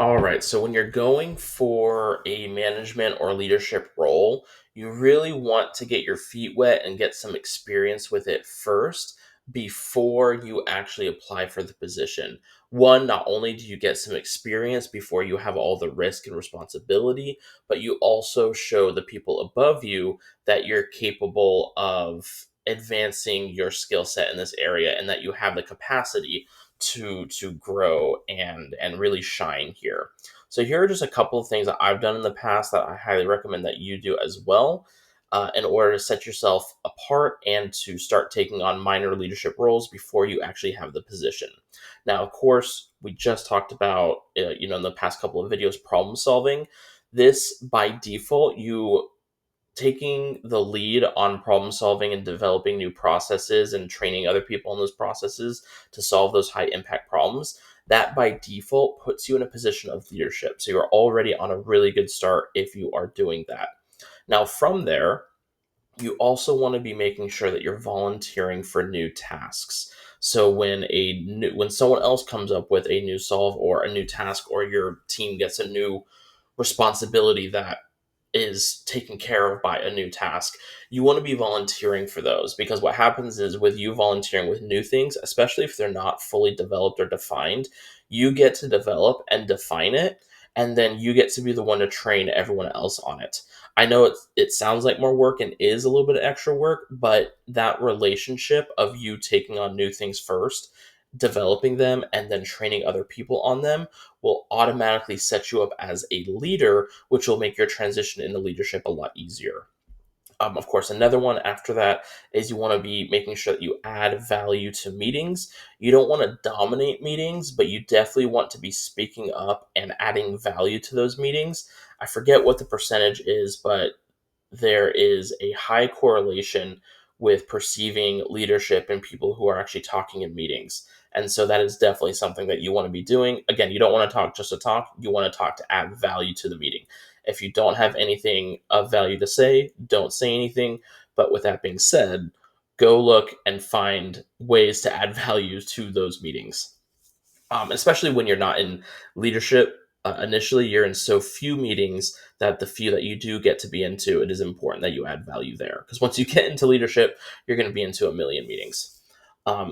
All right. So when you're going for a management or leadership role, you really want to get your feet wet and get some experience with it first before you actually apply for the position. One, not only do you get some experience before you have all the risk and responsibility, but you also show the people above you that you're capable of advancing your skill set in this area and that you have the capacity to grow and really shine here. So here are just a couple of things that I've done in the past that I highly recommend that you do as well, in order to set yourself apart and to start taking on minor leadership roles before you actually have the position. Now, of course, we just talked about in the past couple of videos problem solving. This by default, you taking the lead on problem solving and developing new processes and training other people in those processes to solve those high impact problems, that by default puts you in a position of leadership. So you're already on a really good start if you are doing that. Now, from there, you also want to be making sure that you're volunteering for new tasks. So when someone else comes up with a new solve or a new task, or your team gets a new responsibility that is taken care of by a new task, you want to be volunteering for those, because what happens is with you volunteering with new things, especially if they're not fully developed or defined, you get to develop and define it, and then you get to be the one to train everyone else on it. I know it sounds like more work and is a little bit of extra work, but that relationship of you taking on new things first, developing them, and then training other people on them will automatically set you up as a leader, which will make your transition into leadership a lot easier. Of course, another one after that is you want to be making sure that you add value to meetings. You don't want to dominate meetings, but you definitely want to be speaking up and adding value to those meetings. I forget what the percentage is, but there is a high correlation with perceiving leadership in people who are actually talking in meetings. And so that is definitely something that you want to be doing. Again, you don't want to talk just to talk, you want to talk to add value to the meeting. If you don't have anything of value to say, don't say anything. But with that being said, go look and find ways to add value to those meetings, especially when you're not in leadership. Initially, you're in so few meetings that the few that you do get to be into, it is important that you add value there. Because once you get into leadership, you're going to be into a million meetings.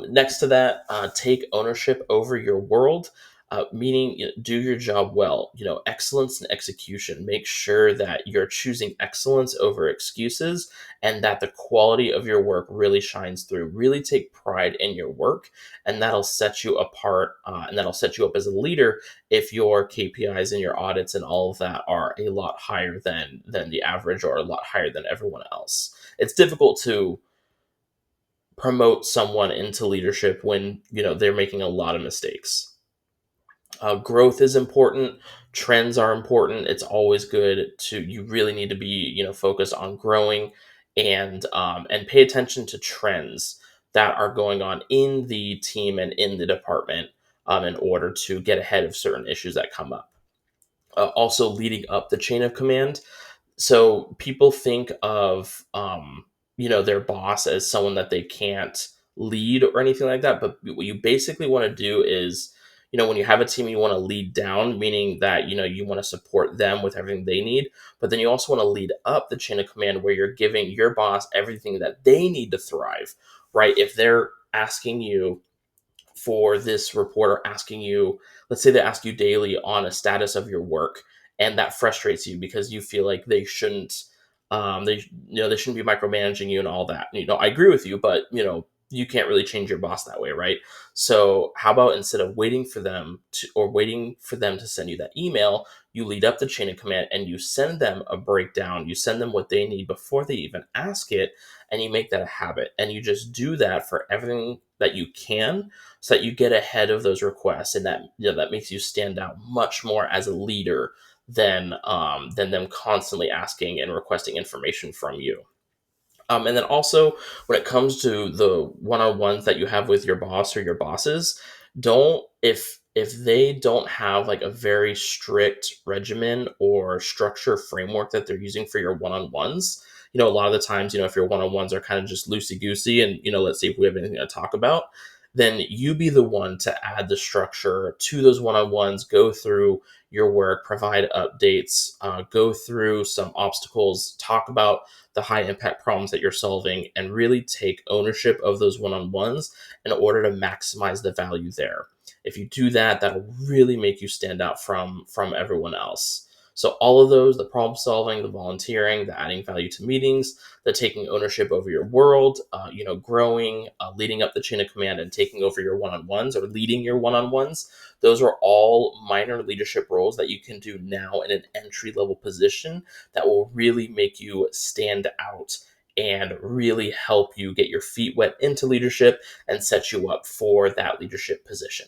Next to that, take ownership over your world. Meaning, do your job well. Excellence and execution. Make sure that you're choosing excellence over excuses, and that the quality of your work really shines through. Really take pride in your work, and that'll set you apart, and that'll set you up as a leader if your KPIs and your audits and all of that are a lot higher than the average, or a lot higher than everyone else. It's difficult to promote someone into leadership when they're making a lot of mistakes. Growth is important. Trends are important. It's always good to you really need to be focused on growing, and pay attention to trends that are going on in the team and in the department, in order to get ahead of certain issues that come up. Also, leading up the chain of command. So people think of their boss as someone that they can't lead or anything like that, but what you basically want to do is, when you have a team, you want to lead down, meaning that you want to support them with everything they need, but then you also want to lead up the chain of command, where you're giving your boss everything that they need to thrive. Right? If they're asking you for this report, or asking you, let's say they ask you daily on a status of your work, and that frustrates you because you feel like they shouldn't, they shouldn't be micromanaging you and all that. I agree with you, but you can't really change your boss that way, right? So how about, instead of waiting for them to send you that email, you lead up the chain of command and you send them a breakdown, you send them what they need before they even ask it, and you make that a habit, and you just do that for everything that you can, so that you get ahead of those requests, and that makes you stand out much more as a leader than them constantly asking and requesting information from you. And then also, when it comes to the one-on-ones that you have with your boss or your bosses, don't if they don't have like a very strict regimen or structure framework that they're using for your one-on-ones. A lot of the times, if your one-on-ones are kind of just loosey goosey, and let's see if we have anything to talk about, then you be the one to add the structure to those one-on-ones, go through your work, provide updates, go through some obstacles, talk about the high impact problems that you're solving, and really take ownership of those one-on-ones in order to maximize the value there. If you do that, that'll really make you stand out from everyone else. So all of those, the problem solving, the volunteering, the adding value to meetings, the taking ownership over your world, growing, leading up the chain of command and taking over your one-on-ones or leading your one-on-ones. Those are all minor leadership roles that you can do now in an entry level position that will really make you stand out and really help you get your feet wet into leadership and set you up for that leadership position.